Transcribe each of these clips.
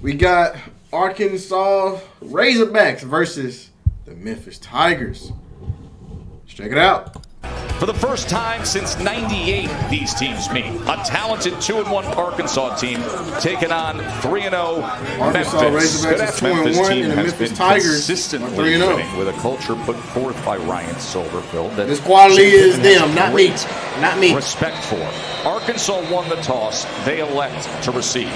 We got Arkansas Razorbacks versus the Memphis Tigers. Let's check it out. For the first time since '98, these teams meet. A talented 2-1 Arkansas team taking on 3-0 Arkansas Memphis. Razorbacks is 2-1, and the Memphis Tigers consistently 3-0. winning with a culture put forth by Ryan Silverfield. That this quality is them, not me. Not me. Respect for. Arkansas won the toss. They elect to receive.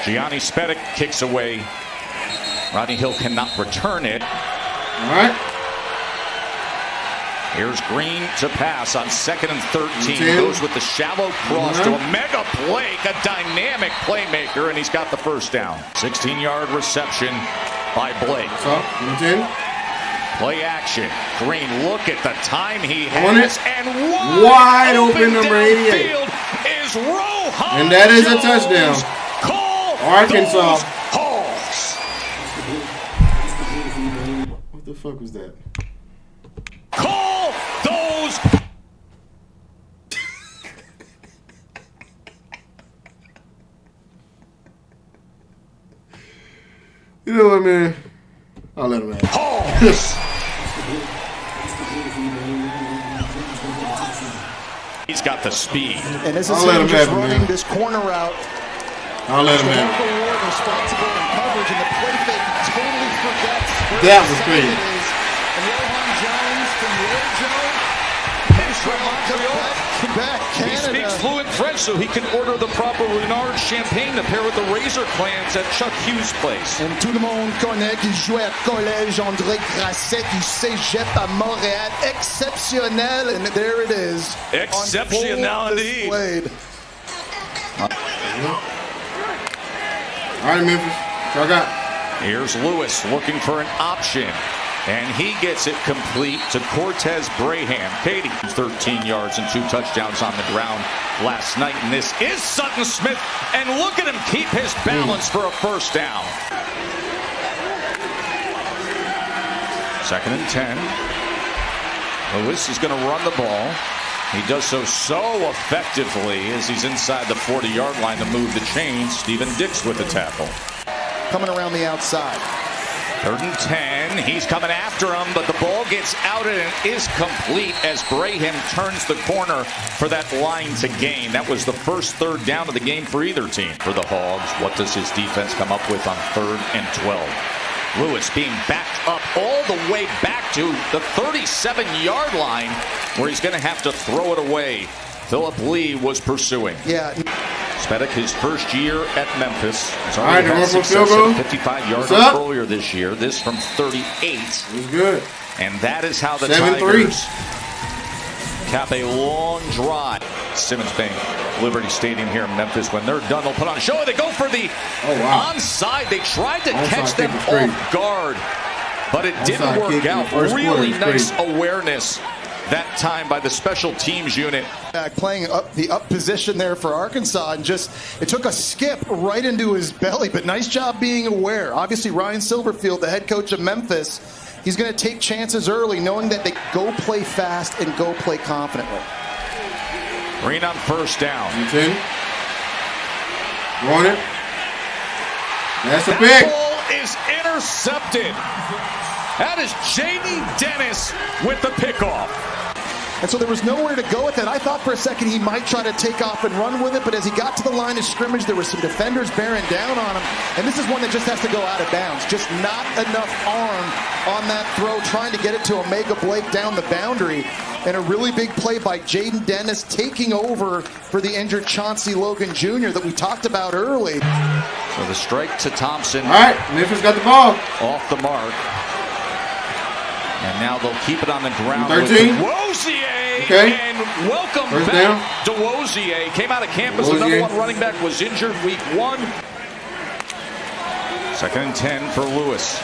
Gianni Spedic kicks away. Rodney Hill cannot return it. All right. Here's Green to pass on 2nd and 13. Goes with the shallow cross to a mega Blake, a dynamic playmaker, and he's got the first down. 16-yard reception by Blake. Play action. Green, look at the time he has. And wide open number 88. Is Rohan and that is a touchdown. Arkansas. What the fuck was that? Call those. You know what, man? I'll let him have it. He's got the speed. And this is him just running this corner route. I'll let him have it. Responsible in coverage, and the play fake totally forgets that was crazy. And Rohan Jones from Rojo. He speaks fluent French, so he can order the proper Renard champagne to pair with the Razor clams at Chuck Hughes' place. And tout le monde connaît qu'il jouait à collège André Grasset du Cégep à Montréal. Exceptionnel, and there it is. Exceptional indeed. All right, Memphis. Y'all got. Here's Lewis looking for an option. And he gets it complete to Cortez Braham. Katie, 13 yards and 2 touchdowns on the ground last night. And this is Sutton Smith. And look at him keep his balance for a first down. 2nd and 10. Lewis is going to run the ball. He does so effectively as he's inside the 40-yard line to move the chains. Steven Dix with the tackle. Coming around the outside. 3rd and 10. He's coming after him, but the ball gets out and it is complete as Braham turns the corner for that line to gain. That was the first 3rd down of the game for either team. For the Hogs, what does his defense come up with on 3rd and 12? Lewis being backed up all the way back to the 37-yard line where he's going to have to throw it away. Philip Lee was pursuing. Yeah. Spedic, his first year at Memphis. He's already had success at 55-yard earlier this year. This from 38. It was good. And that is how the Tigers cap a long drive. Simmons Bank, Liberty Stadium here in Memphis. When they're done, they'll put on a show. They go for the onside. They tried to catch them off guard, but it didn't work out. Really nice awareness that time by the special teams unit. Playing up the up position there for Arkansas, and just it took a skip right into his belly, but nice job being aware. Obviously Ryan Silverfield, the head coach of Memphis, he's going to take chances early, knowing that they go play fast and go play confidently. Green on first down. 10. Run it. That's a pick. Ball is intercepted. That is J.D. Dennis with the pickoff. And so there was nowhere to go with it. I thought for a second he might try to take off and run with it, but as he got to the line of scrimmage, there were some defenders bearing down on him. And this is one that just has to go out of bounds. Just not enough arm on that throw, trying to get it to Omega Blake down the boundary. And a really big play by Jaden Dennis taking over for the injured Chauncey Logan Jr. that we talked about early. So the strike to Thompson. All right, Memphis got the ball. Off the mark. And now they'll keep it on the ground. 13. DeWosier. Okay. And welcome First back. DeWosier came out of campus. The number 1 running back was injured week 1. 2nd and 10 for Lewis.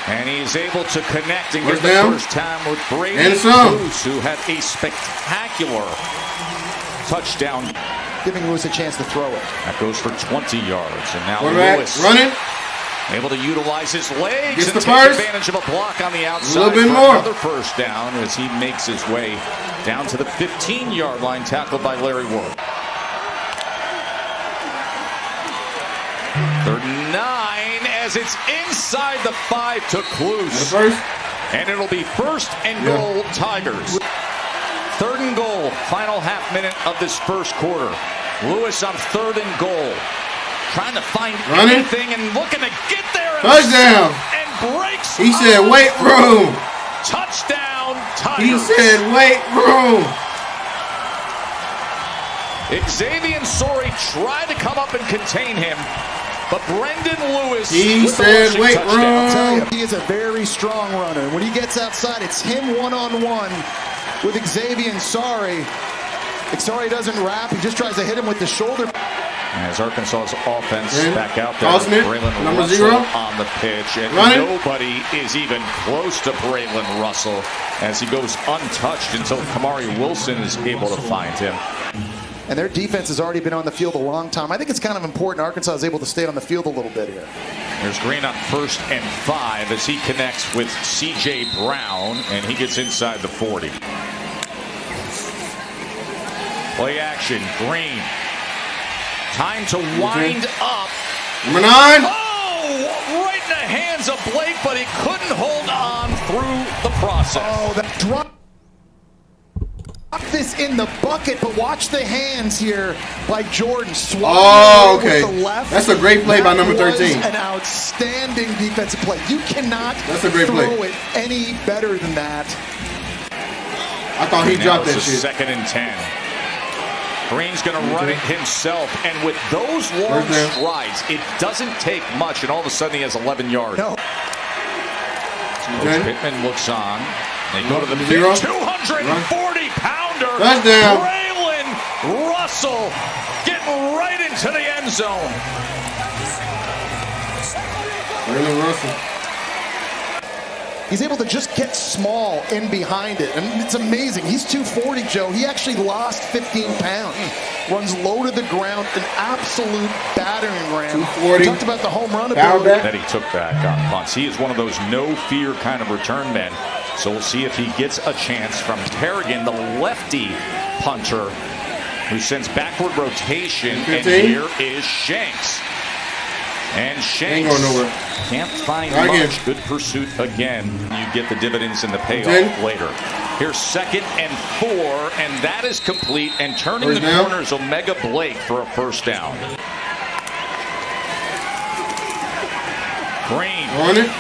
And he's able to connect and get the first time with Brady Bruce, who had a spectacular touchdown. Giving Lewis a chance to throw it. That goes for 20 yards. And now Lewis Lewis running. Able to utilize his legs Gets and the take first. advantage of a block on the outside. A little bit for more. Another first down as he makes his way down to the 15-yard line, tackled by Larry Ward. 39 as it's inside the 5 to Cluse. And it'll be first and goal Tigers. 3rd and goal, final half minute of this first quarter. Lewis on 3rd and goal. Trying to find anything and looking to get there. Touchdown. And breaks. He said, "Wait room." Touchdown, Tigers. He said, "Wait room." Xavier Sorey tried to come up and contain him, but Brendan Lewis. He said, "Wait touchdown. I'll tell room." you, he is a very strong runner. When he gets outside, it's him one-on-one with Xavier Sorey. Sorey doesn't wrap. He just tries to hit him with the shoulder. As Arkansas's offense back out there, Tossing it. Braylon Number Russell 0 on the pitch, and running. nobody is even close to Braylon Russell as he goes untouched until Kamari Wilson is able to find him. And their defense has already been on the field a long time. I think it's kind of important Arkansas is able to stay on the field a little bit here. There's Green on 1st and 5 as he connects with C.J. Brown, and he gets inside the 40. Play action, Green. Time to wind up. Number 9. Oh, right in the hands of Blake, but he couldn't hold on through the process. Oh, that drop this in the bucket, but watch the hands here by Jordan. Oh, okay. With the left. That's a great play by number 13. An outstanding defensive play. You cannot That's a great throw play. it any better than that. I thought he dropped that It's shit. 2nd and 10. Green's going to run it himself, and with those long strides, it doesn't take much, and all of a sudden he has 11 yards. No. Coach Pittman looks on. They go to the big 240-pounder. Touchdown. Braylon Russell getting right into the end zone. Braylon Russell. He's able to just get small in behind it. And it's amazing. He's 240, Joe. He actually lost 15 pounds. Runs low to the ground, an absolute battering ram. 240. We talked about the home run ability that he took back on punts. He is one of those no-fear kind of return men. So we'll see if he gets a chance from Kerrigan, the lefty punter, who sends backward rotation. 15. And here is Shanks. And Shanks Ain't going nowhere. can't find Again. much. Good pursuit again. You get the dividends and the payoff 10. later. Here's 2nd and 4, and that is complete. And turning First the down. corner is Omega Blake for a first down. Green. On it.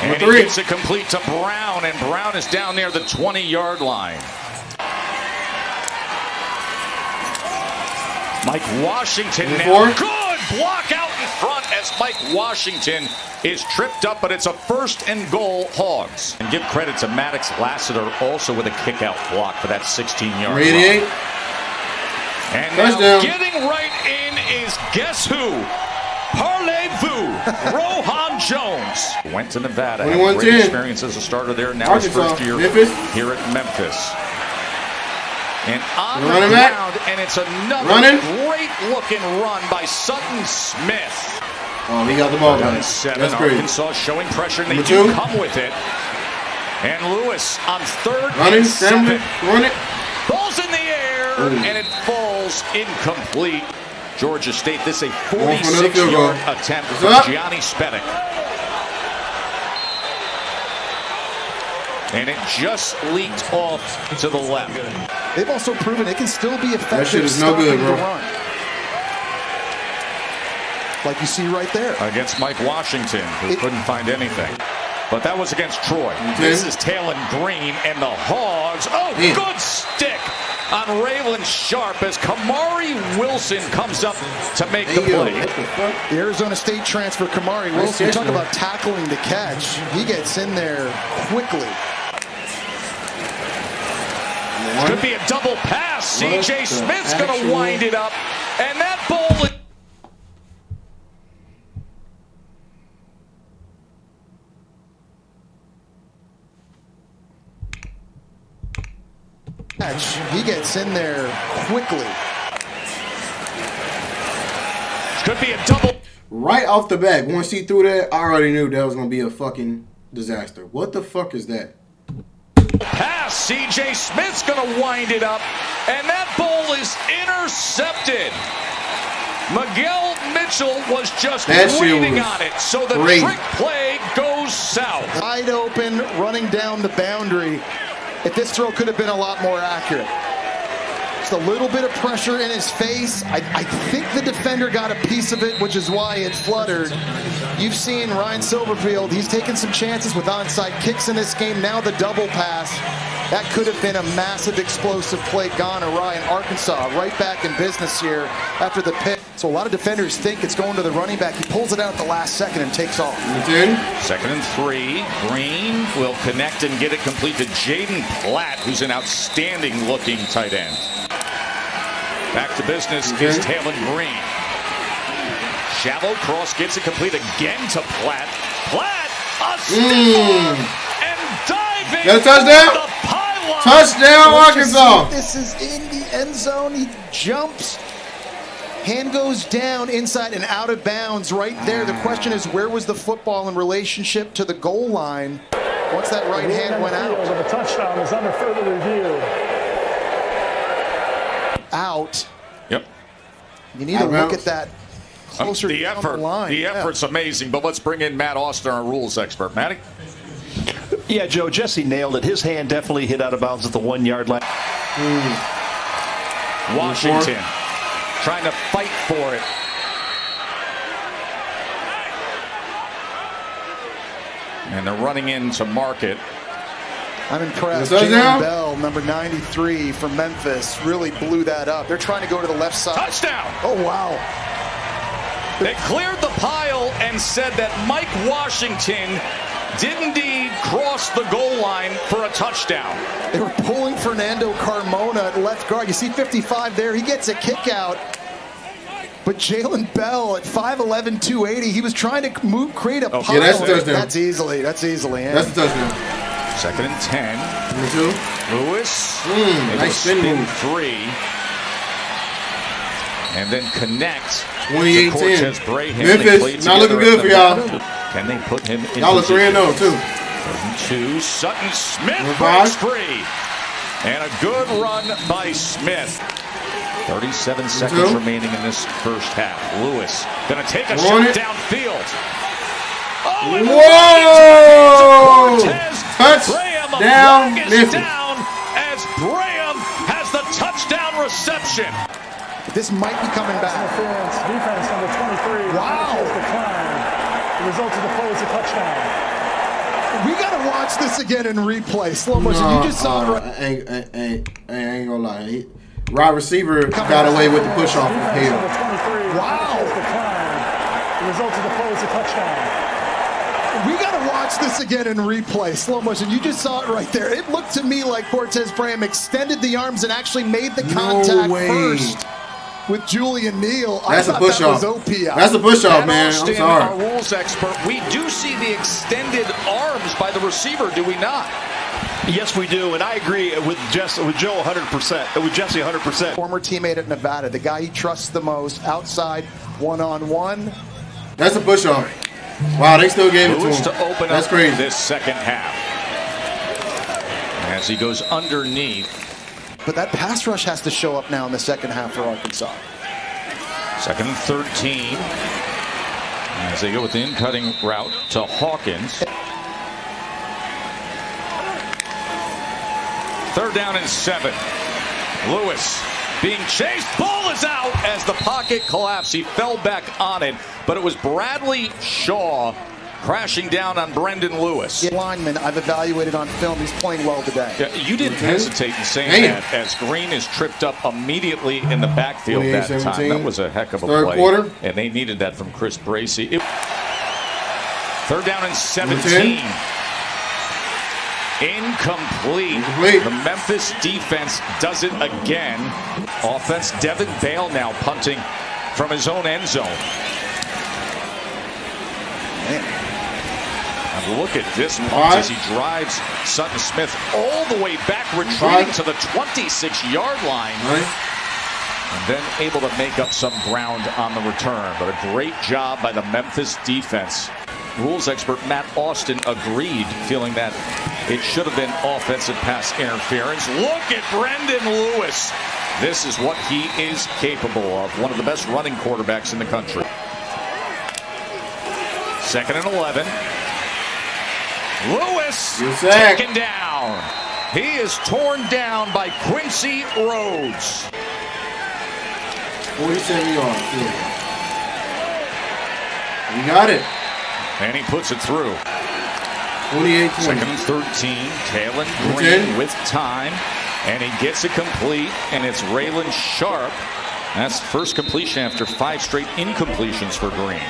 And Number he 3. gets it complete to Brown, and Brown is down near the 20-yard line. Mike Washington Number now. 4. Good block out in front as Mike Washington is tripped up, but it's a 1st and goal Hogs. And give credit to Maddox Lassiter also with a kick-out block for that 16-yard 88. run. And now Touchdown. getting right in is guess who? Parlez-vous, Rohan Jones. Went to Nevada, had a 21-10. great experience as a starter there. Now his Arkansas. first year Memphis. here at Memphis. And on the Running ground, back. and it's another Running. great-looking run by Sutton Smith. Oh, he got the ball back. 7, That's crazy. Arkansas showing pressure, and they Number do 2. come with it. And Lewis on 3rd Running, and scrambling, 7. run it. Ball's in the air, and it falls incomplete. Georgia State, this is a Going for another field goal. 46-yard attempt It's for up. Gianni Spedic. And it just leaked off to the left. They've also proven it can still be effective. That shit is no good, stopping bro. the run. Like you see right there. Against Mike Washington, who couldn't find anything. But that was against Troy. This is Talon Green and the Hogs. Oh, good stick on Raylan Sharp as Kamari Wilson comes up to make the play. The Arizona State transfer, Kamari Wilson. Talk about tackling to catch. He gets in there quickly. Could be a double pass. C.J. Smith's going to wind it up. And that ball... He gets in there quickly. Could be a double... right off the bat, once he threw that, I already knew that was going to be a fucking disaster. What the fuck is that? Pass. C.J. Smith's going to wind it up, and that ball is intercepted. Miguel Mitchell was just waiting on it, so the trick play goes south. Wide open, running down the boundary. If this throw could have been a lot more accurate. Just a little bit of pressure in his face. I think the defender got a piece of it, which is why it fluttered. You've seen Ryan Silverfield. He's taken some chances with onside kicks in this game. Now the double pass. That could have been a massive explosive play gone awry, and Arkansas right back in business here after the pick. So a lot of defenders think it's going to the running back. He pulls it out at the last second and takes off. 2nd and 3. Green will connect and get it complete to Jaden Platt, who's an outstanding looking tight end. Back to business is Taylon Green. Shallow cross gets it complete again to Platt. Platt, a stifle and diving. That's a touchdown. The pylon. Touchdown, Arkansas. This is in the end zone. He jumps. Hand goes down inside and out of bounds right there. The question is, where was the football in relationship to the goal line once that right hand went out? The touchdown is under further review. Out. Yep. You need to look at that closer the down effort. the line. The effort's amazing, but let's bring in Matt Austin, our rules expert. Matty? Yeah, Joe, Jesse nailed it. His hand definitely hit out of bounds at the 1 yard line. Washington trying to fight for it. And they're running in to mark it. I'm impressed. Jalen Bell, number 93 from Memphis, really blew that up. They're trying to go to the left side. Touchdown! Oh, wow. They cleared the pile and said that Mike Washington did indeed cross the goal line for a touchdown. They were pulling Fernando Carmona at left guard. You see 55 there. He gets a kick out. But Jalen Bell at 5'11", 280, he was trying to create a pile. Yeah, that's a touchdown. That's easily. That's a touchdown. 2nd and 10. Lewis. Nice spin 3. And then connect. 28-10. Memphis, not looking good for y'all. Can they put him in? Y'all are 3-0 too. 3rd and 2. Sutton Smith breaks free. And a good run by Smith. 37 seconds remaining in this first half. Lewis going to take a shot downfield. Oh, whoa! Touchdown, Memphis. Down as Graham has the touchdown reception. This might be coming back. Defense number 23. Wow. The result of the play is a touchdown. We got to watch this again in replay. Slow motion. You just saw it right. I ain't gonna lie. Wide receiver got away with the push off of Hill. Wow. The result of the play is a touchdown. We got to watch this again in replay. Slow motion. You just saw it right there. It looked to me like Cortez Bram extended the arms and actually made the contact first with Julian Neal. That's a push off. That's a push off, man. I'm sorry. Our rules expert, we do see the extended arms by the receiver, do we not? Yes, we do, and I agree with Joe 100%. With Jesse 100%. Former teammate at Nevada, the guy he trusts the most, outside one-on-one. That's a push off. Wow, they still gave it to him. To open That's up crazy. This second half as he goes underneath. But that pass rush has to show up now in the second half for Arkansas. 2nd and 13 as they go with the in-cutting route to Hawkins. 3rd down and 7. Lewis being chased. Ball is out as the pocket collapsed. He fell back on it, but it was Bradley Shaw crashing down on Brendan Lewis. The lineman I've evaluated on film. He's playing well today. Yeah, you didn't hesitate in saying that as Green is tripped up immediately in the backfield that time. That was a heck of a play. Quarter. And they needed that from Chris Bracey. 3rd down and 17. Incomplete. The Memphis defense does it again. Offense, Devin Bale now punting from his own end zone. Man. And look at this punt as he drives Sutton Smith all the way back, retreating to the 26-yard line. And then able to make up some ground on the return. But a great job by the Memphis defense. Rules expert Matt Austin agreed, feeling that it should have been offensive pass interference. Look at Brendan Lewis. This is what he is capable of. One of the best running quarterbacks in the country. 2nd and 11. Lewis taken down. He is torn down by Quincy Rhodes. 47 yards. You got it. And he puts it through. 28-20. 2nd and 13. Taylon Green with time. And he gets it complete. And it's Raylan Sharp. That's first completion after 5 straight incompletions for Green.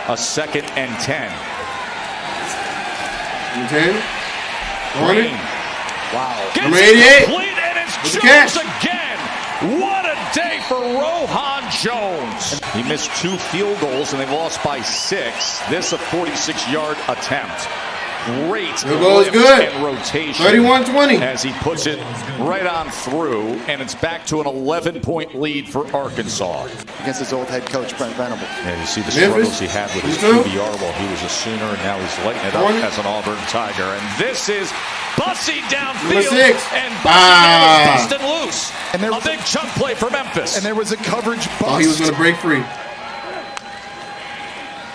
A 2nd and 10. 10. Green. Wow. Gets Number 88. Complete, and it's Jones again. What a day for Rohan Jones. He missed 2 field goals, and they lost by 6. This a 46-yard attempt. Great lift and rotation 31-20 as he puts it right on through, and it's back to an 11-point lead for Arkansas. Against his old head coach, Brent Venable. Yeah, you see the struggles he had with his QBR while he was a Sooner, and now he's lighting it up as an Auburn Tiger. And this is Bussy downfield, and Bussy now is busted loose. And a big chunk play for Memphis. And there was a coverage bust. Oh, he was going to break free.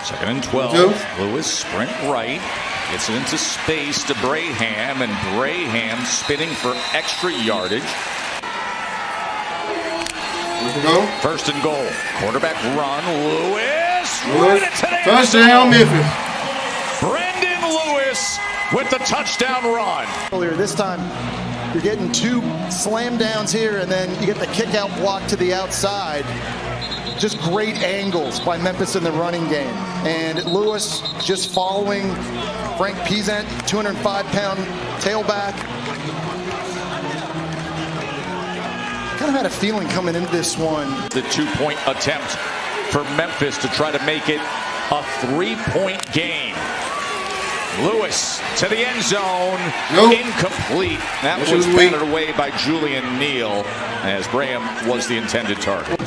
2nd and 12. Lewis sprint right. Gets it into space to Braham, and Braham spinning for extra yardage. 1st and goal. Quarterback run. Lewis. Right into the touchdown, Memphis. Brendan Lewis with the touchdown run. Earlier this time, you're getting 2 slam downs here, and then you get the kick out block to the outside. Just great angles by Memphis in the running game. And Lewis just following Frank Peasant, 205-pound tailback. Kind of had a feeling coming into this one. The 2-point attempt for Memphis to try to make it a 3-point game. Lewis to the end zone. Incomplete. That was batted away by Julian Neal, as Braham was the intended target.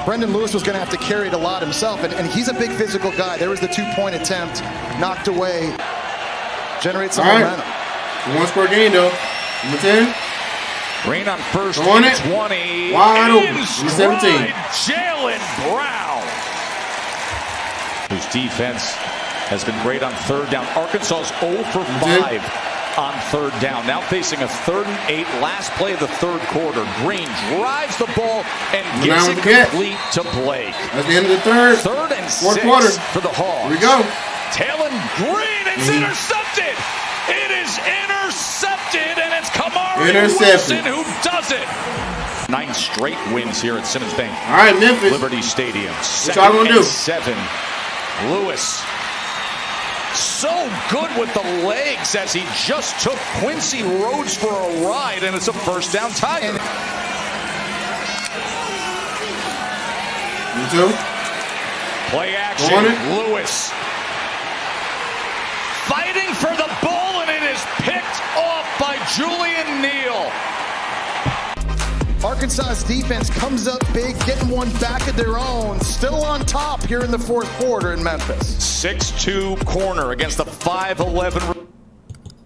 Brendan Lewis was going to have to carry it a lot himself, and he's a big physical guy. There was the 2-point attempt, knocked away. Generates some momentum. 1-score game, though. Number 10. Green on 1st and 20. Wide open. 17. Jalen Brown, whose defense has been great on 3rd down. Arkansas's 0 for 5 on 3rd down. Now facing a 3rd and 8. Last play of the 3rd quarter. Green drives the ball and gets it complete to Blake. At the end of the 3rd. 3rd and 6 for the Hawks. Here we go. Taylon Green, it's intercepted. It is intercepted, and it's Kamari Wilson who does it. 9 straight wins here at Simmons Bank. All right, Memphis. Liberty Stadium. What y'all gonna do? 7. Lewis. So good with the legs as he just took Quincy Rhodes for a ride, and it's a 1st down Tiger. Play action. Lewis fighting for the ball, and it is picked off by Julian Neal. Arkansas's defense comes up big, getting one back of their own. Still on top here in the 4th quarter in Memphis. 6'2" corner against the 5'11"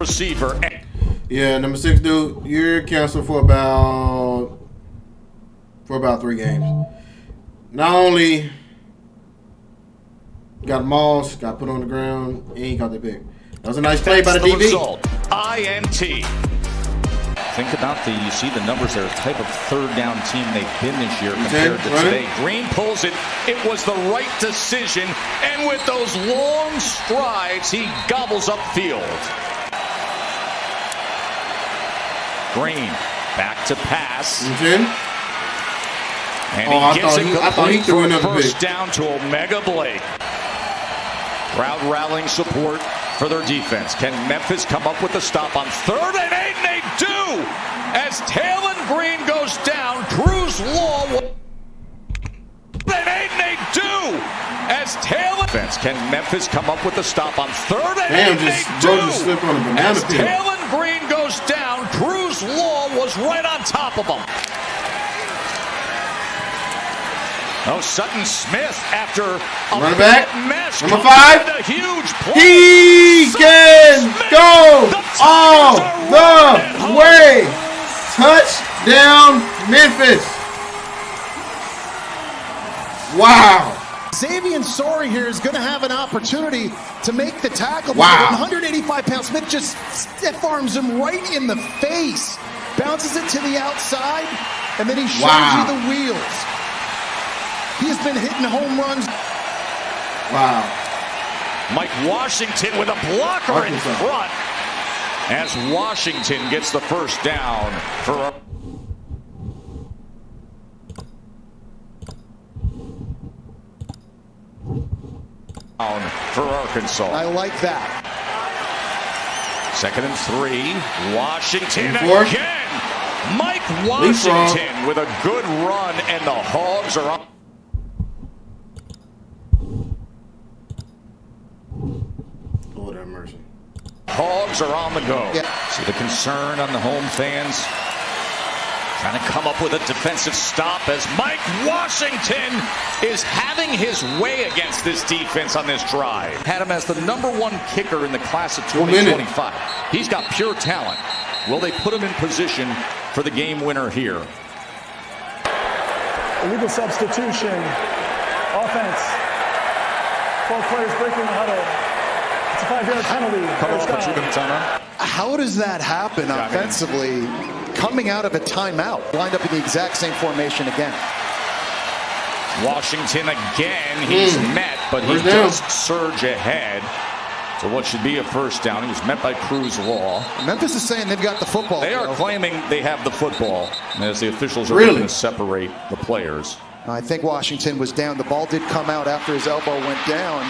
receiver. Yeah, number 6 dude, you're canceled for about 3 games. Not only got mauled, got put on the ground, and he got the pick. That was a nice play by the DB. Result. INT. Think about you see the numbers there, type of 3rd down team they've been this year compared to today. Green pulls it. It was the right decision, and with those long strides, he gobbles up field. Green back to pass. And he gets it complete for a 1st down to Omega Blake. Crowd rallying support for their defense. Can Memphis come up with a stop on 3rd and 8? And they do! As Taylon Green goes down, Cruz Law. 3rd and 8, and they do! As Taylon... Can Memphis come up with a stop on 3rd and 8? They do! As Taylon Green goes down, Cruz Law was right on top of him. Oh, Sutton Smith after a Running back. mess. Number 5. A huge play. He can go all the way. Touchdown, Memphis. Wow. Xavier Sorry here is going to have an opportunity to make the tackle. Wow. 185-pound Smith just stiff arms him right in the face. Bounces it to the outside, and then he shows you the wheels. He's been hitting home runs. Wow. Mike Washington with a blocker in front as Washington gets the first down for Arkansas. I like that. 2nd and 3. Washington Fourth. again. Mike Washington with a good run, and the Hogs are up. Lord have mercy. Hogs are on the go. Yeah. See the concern on the home fans. Trying to come up with a defensive stop as Mike Washington is having his way against this defense on this drive. Had him as the #1 kicker in the class of 2025. He's got pure talent. Will they put him in position for the game winner here? Illegal substitution. Offense. 12 players breaking the huddle. It's a 5-yard penalty. First down. How does that happen offensively? Coming out of a timeout, lined up in the exact same formation again. Washington again. He's met, but he does surge ahead to what should be a first down. He was met by Cruz Law. Memphis is saying they've got the football. They are claiming they have the football as the officials are looking to separate the players. I think Washington was down. The ball did come out after his elbow went down.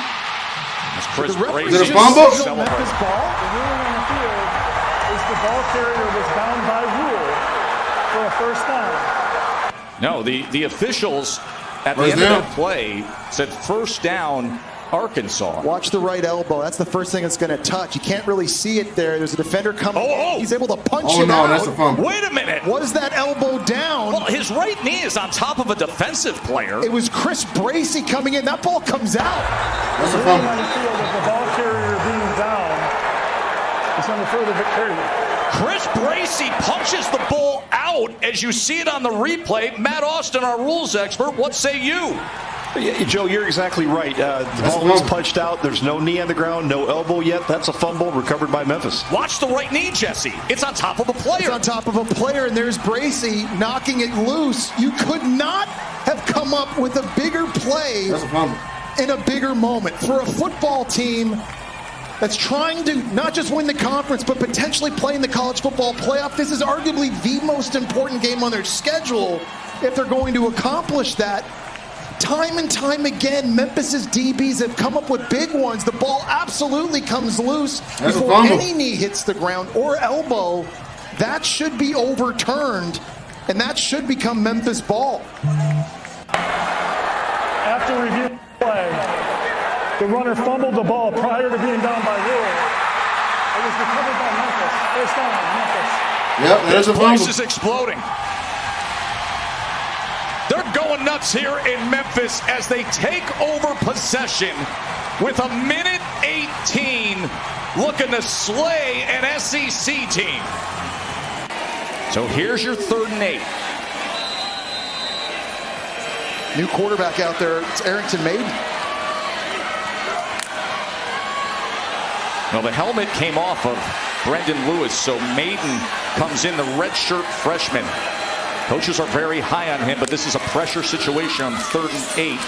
Chris Brady. Is it a fumble? Memphis ball. The ruling on the field is the ball carrier was bound by rule for a first down. No, the officials at the end of that play said first down Arkansas. Watch the right elbow. That's the first thing it's going to touch. You can't really see it there. There's a defender coming. He's able to punch him out. Oh, no, that's a fumble. Wait a minute. Was that elbow down? Well, his right knee is on top of a defensive player. It was Chris Bracey coming in. That ball comes out. That's a The fumble. ruling on the field of the ball carrier being down is going to further carry. Chris Bracey punches the ball out as you see it on the replay. Matt Austin, our rules expert, what say you? Yeah, Joe, you're exactly right. The ball was punched out. There's no knee on the ground, no elbow yet. That's a fumble recovered by Memphis. Watch the right knee, Jesse. It's on top of a player. It's on top of a player, and there's Bracey knocking it loose. You could not have come up with a bigger play in a bigger moment. For a football team that's trying to not just win the conference, but potentially play in the college football playoff, this is arguably the most important game on their schedule if they're going to accomplish that. Time and time again, Memphis's DBs have come up with big ones. The ball absolutely comes loose before any knee hits the ground or elbow. That should be overturned, and that should become Memphis ball. After review play, the runner fumbled the ball prior to being down by rule. It was recovered by Memphis. First down, Memphis. Yep, there's a fumble. This place is exploding. They're going nuts here in Memphis as they take over possession with 1:18 looking to slay an SEC team. So here's your 3rd and 8. New quarterback out there. It's Arrington Maiden. Well, the helmet came off of Brendan Lewis, so Maiden comes in, the redshirt freshman. Coaches are very high on him, but this is a pressure situation on 3rd and 8.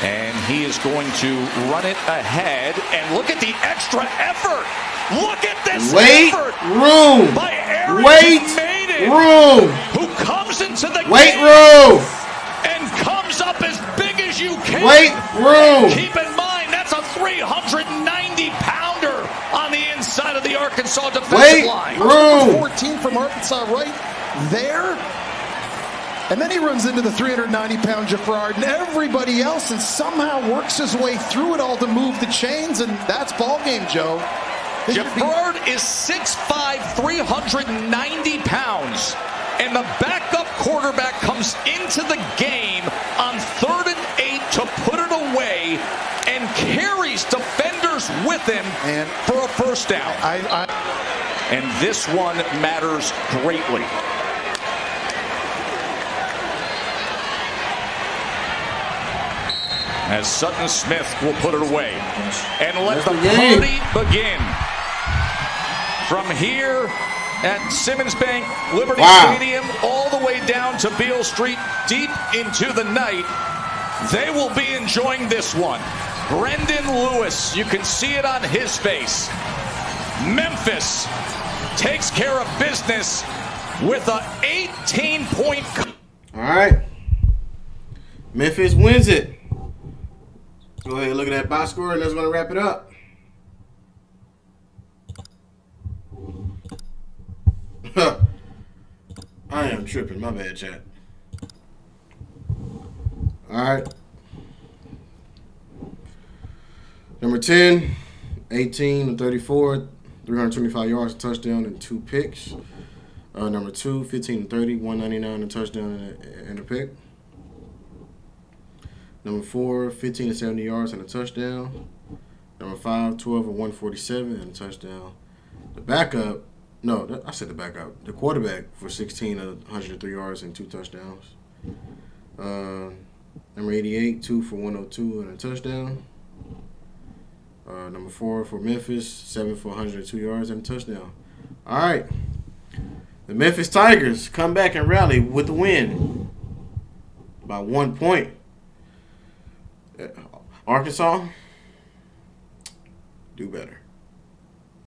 And he is going to run it ahead. And look at the extra effort. Look at this effort by Arrington Maiden, who comes into the game and comes up as big as you can. And keep in mind, that's a 390-pounder on the inside of the Arkansas defensive line. 14 from Arkansas right there. And then he runs into the 390-pound Jaffrard and everybody else and somehow works his way through it all to move the chains, and that's ball game, Joe. Jaffrard is 6'5", 390 pounds, and the backup quarterback comes into the game on 3rd and carries defenders with him And for a first down. And this one matters greatly. As Sutton Smith will put it away. And let the party begin. From here at Simmons Bank, Liberty Stadium, all the way down to Beale Street, deep into the night, they will be enjoying this one. Brendan Lewis, you can see it on his face. Memphis takes care of business with a 18-point. All right. Memphis wins it. Go ahead and look at that box score, and that's going to wrap it up. I am tripping. My bad, chat. All right. Number 10, 18 to 34, 325 yards, a touchdown, and 2 picks. Number 2, 15 to 30, 199, a touchdown and a pick. Number 4, 15 to 70 yards and a touchdown. Number 5, 12 of 147 and a touchdown. The backup, I said the backup. The quarterback for 16 of 103 yards and 2 touchdowns. Number 88, 2 for 102 and a touchdown. Number 4 for Memphis, 7 for 102 yards and a touchdown. All right. The Memphis Tigers come back and rally with the win by 1 point. Arkansas, do better.